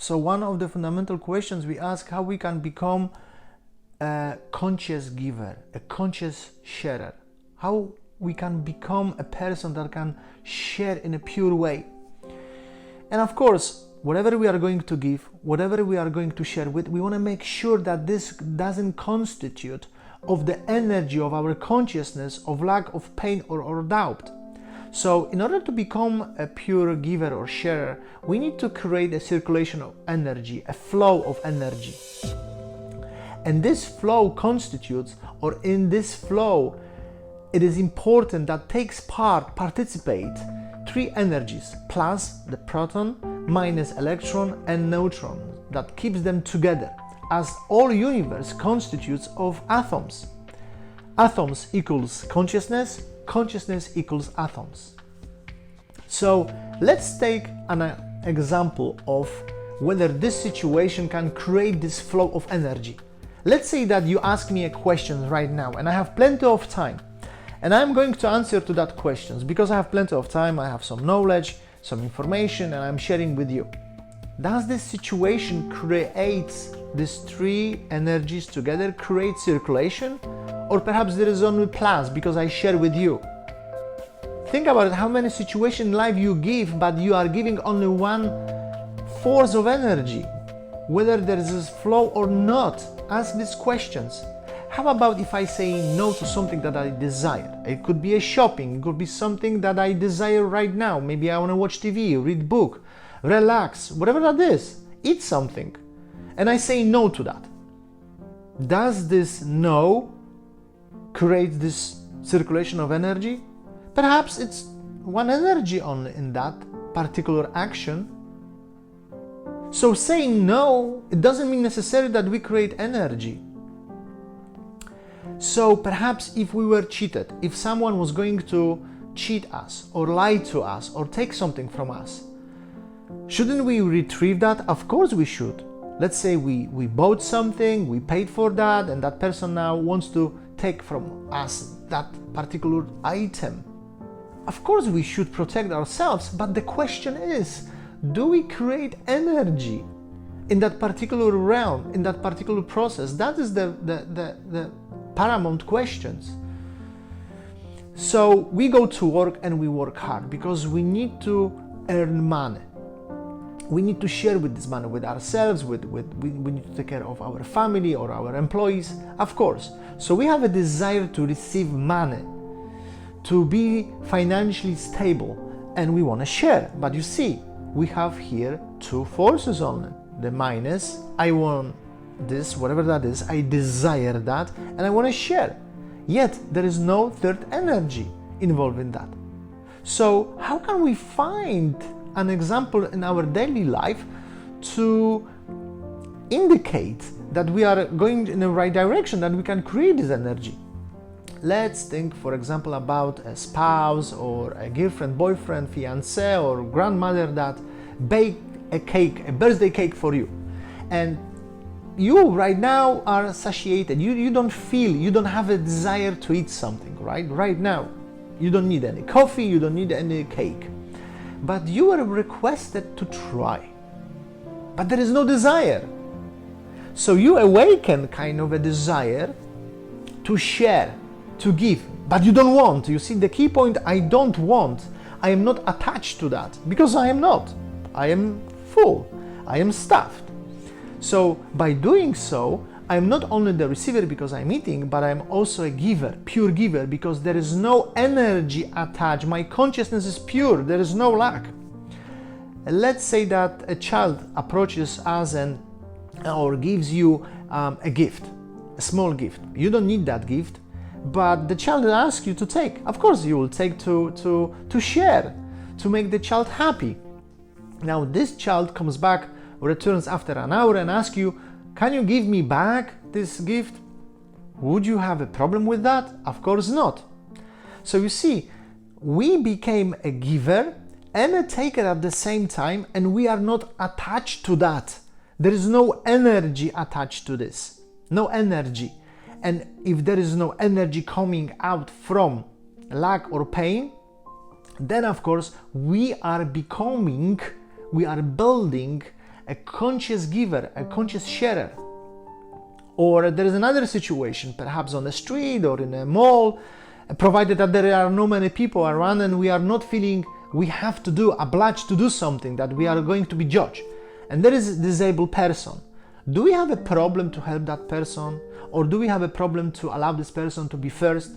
So one of the fundamental questions we ask, how we can become a conscious giver, a conscious sharer, how we can become a person that can share in a pure way. And of course, whatever we are going to give, whatever we are going to share with, we want to make sure that this doesn't constitute of the energy of our consciousness of lack of pain or doubt. So in order to become a pure giver or sharer, we need to create a circulation of energy, a flow of energy. And this flow constitutes, or in this flow, it is important that participate three energies: plus the proton, minus electron, and neutron, that keeps them together, as all universe constitutes of atoms. Atoms equals consciousness, consciousness equals atoms. So let's take an example of whether this situation can create this flow of energy. Let's say that you ask me a question right now and I have plenty of time, and I'm going to answer to that question because I have plenty of time, I have some knowledge, some information, and I'm sharing with you. Does this situation create these three energies together, create circulation? Or perhaps there is only plus because I share with you. Think about it, how many situations in life you give, but you are giving only one force of energy. Whether there is this flow or not, ask these questions. How about if I say no to something that I desire? It could be a shopping, it could be something that I desire right now. Maybe I want to watch TV, read book, relax, whatever that is, eat something. And I say no to that. Does this no create this circulation of energy? Perhaps it's one energy only in that particular action. So saying no, it doesn't mean necessarily that we create energy. So perhaps if we were cheated, if someone was going to cheat us or lie to us or take something from us, shouldn't we retrieve that? Of course we should. Let's say we bought something, we paid for that, and that person now wants to take from us that particular item. Of course we should protect ourselves, but the question is, do we create energy in that particular realm, in that particular process? That is the paramount questions. So we go to work and we work hard because we need to earn money. We need to share with this money with ourselves, we need to take care of our family or our employees, of course. So we have a desire to receive money, to be financially stable, and we want to share. But you see, we have here two forces only. The minus, I want this, whatever that is, I desire that, and I want to share. Yet there is no third energy involved in that. So how can we find an example in our daily life to indicate that we are going in the right direction, that we can create this energy? Let's think, for example, about a spouse or a girlfriend, boyfriend, fiancé, or grandmother that baked a cake, a birthday cake for you. And you right now are satiated. You don't feel, you don't have a desire to eat something, right? Right now. You don't need any coffee, you don't need any cake. But you were requested to try. But there is no desire. So you awaken kind of a desire to share, to give, but you don't want. You see, the key point, I don't want. I am not attached to that because I am not. I am full. I am stuffed. So by doing so, I am not only the receiver because I'm eating, but I'm also a giver, pure giver, because there is no energy attached. My consciousness is pure. There is no lack. Let's say that a child approaches us or gives you a gift, a small gift. You don't need that gift, but the child asks you to take. Of course, you will take to share, to make the child happy. Now, this child comes back, returns after an hour and asks you, can you give me back this gift? Would you have a problem with that? Of course not. So you see, we became a giver and a taker at the same time, and we are not attached to that. There is no energy attached to this. No energy. And if there is no energy coming out from lack or pain, then of course we are building a conscious giver, a conscious sharer. Or there is another situation, perhaps on the street or in a mall, provided that there are no many people around and we are not feeling we have to do, obliged to do something, that we are going to be judged. And there is a disabled person. Do we have a problem to help that person? Or do we have a problem to allow this person to be first?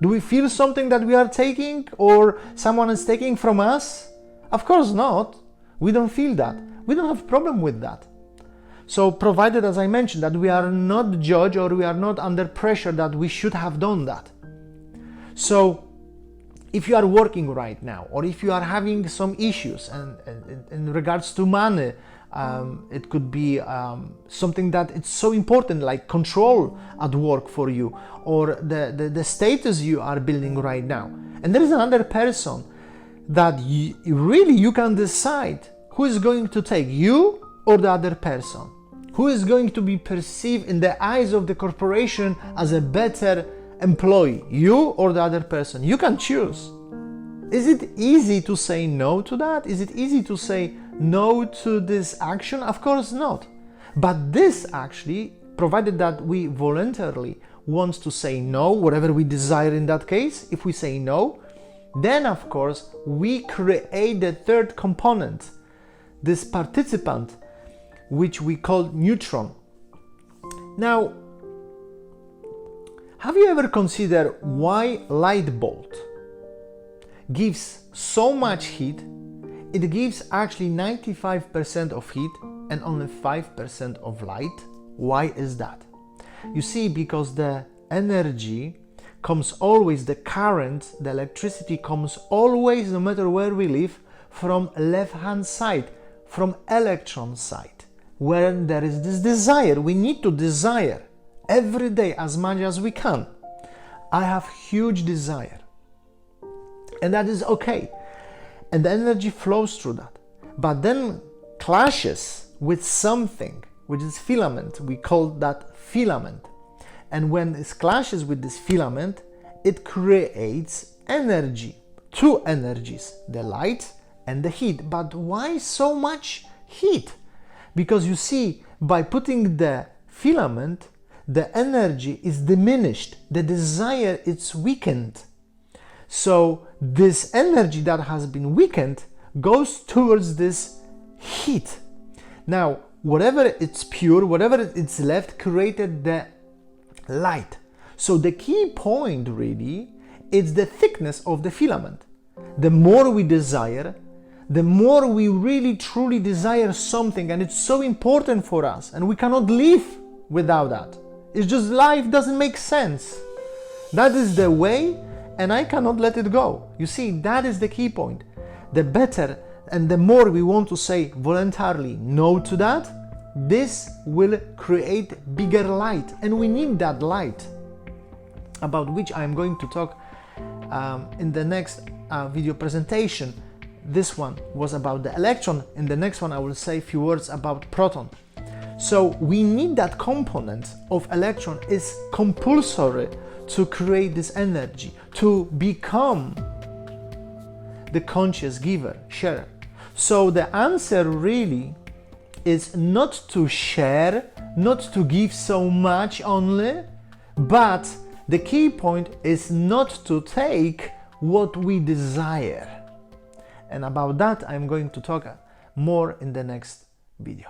Do we feel something that we are taking or someone is taking from us? Of course not. We don't feel that. We don't have a problem with that. So provided, as I mentioned, that we are not judged or we are not under pressure that we should have done that. So if you are working right now, or if you are having some issues and in regards to money, it could be something that it's so important, like control at work for you, or the status you are building right now. And there is another person that you can decide who is going to take, you or the other person. Who is going to be perceived in the eyes of the corporation as a better employee, you or the other person? You can choose. Is it easy to say no to that? Is it easy to say no to this action? Of course not. But this actually, provided that we voluntarily want to say no, whatever we desire in that case, if we say no, then of course we create the third component, this participant, which we call neutron. Now, have you ever considered why light bulb gives so much heat? It gives actually 95% of heat and only 5% of light. Why is that? You see, because the energy comes always, the current, the electricity comes always, no matter where we live, from left-hand side, from electron side. When there is this desire, we need to desire every day as much as we can. I have huge desire, and that is okay, and the energy flows through that, but then clashes with something which is filament. We call that filament, and when it clashes with this filament, it creates energy, two energies, the light and the heat. But why so much heat? Because you see, by putting the filament, the energy is diminished, the desire is weakened. So this energy that has been weakened goes towards this heat. Now, whatever it's pure, whatever it's left, created the light. So the key point really is the thickness of the filament. The more we desire, the more we really truly desire something, and it's so important for us, and we cannot live without that. It's just life doesn't make sense. That is the way, and I cannot let it go. You see, that is the key point. The better and the more we want to say voluntarily no to that, this will create bigger light, and we need that light, about which I am going to talk in the next video presentation. This one was about the electron. In the next one, I will say a few words about proton. So we need that component of electron is compulsory to create this energy, to become the conscious giver, sharer. So the answer really is not to share, not to give so much only, but the key point is not to take what we desire. And about that, I'm going to talk more in the next video.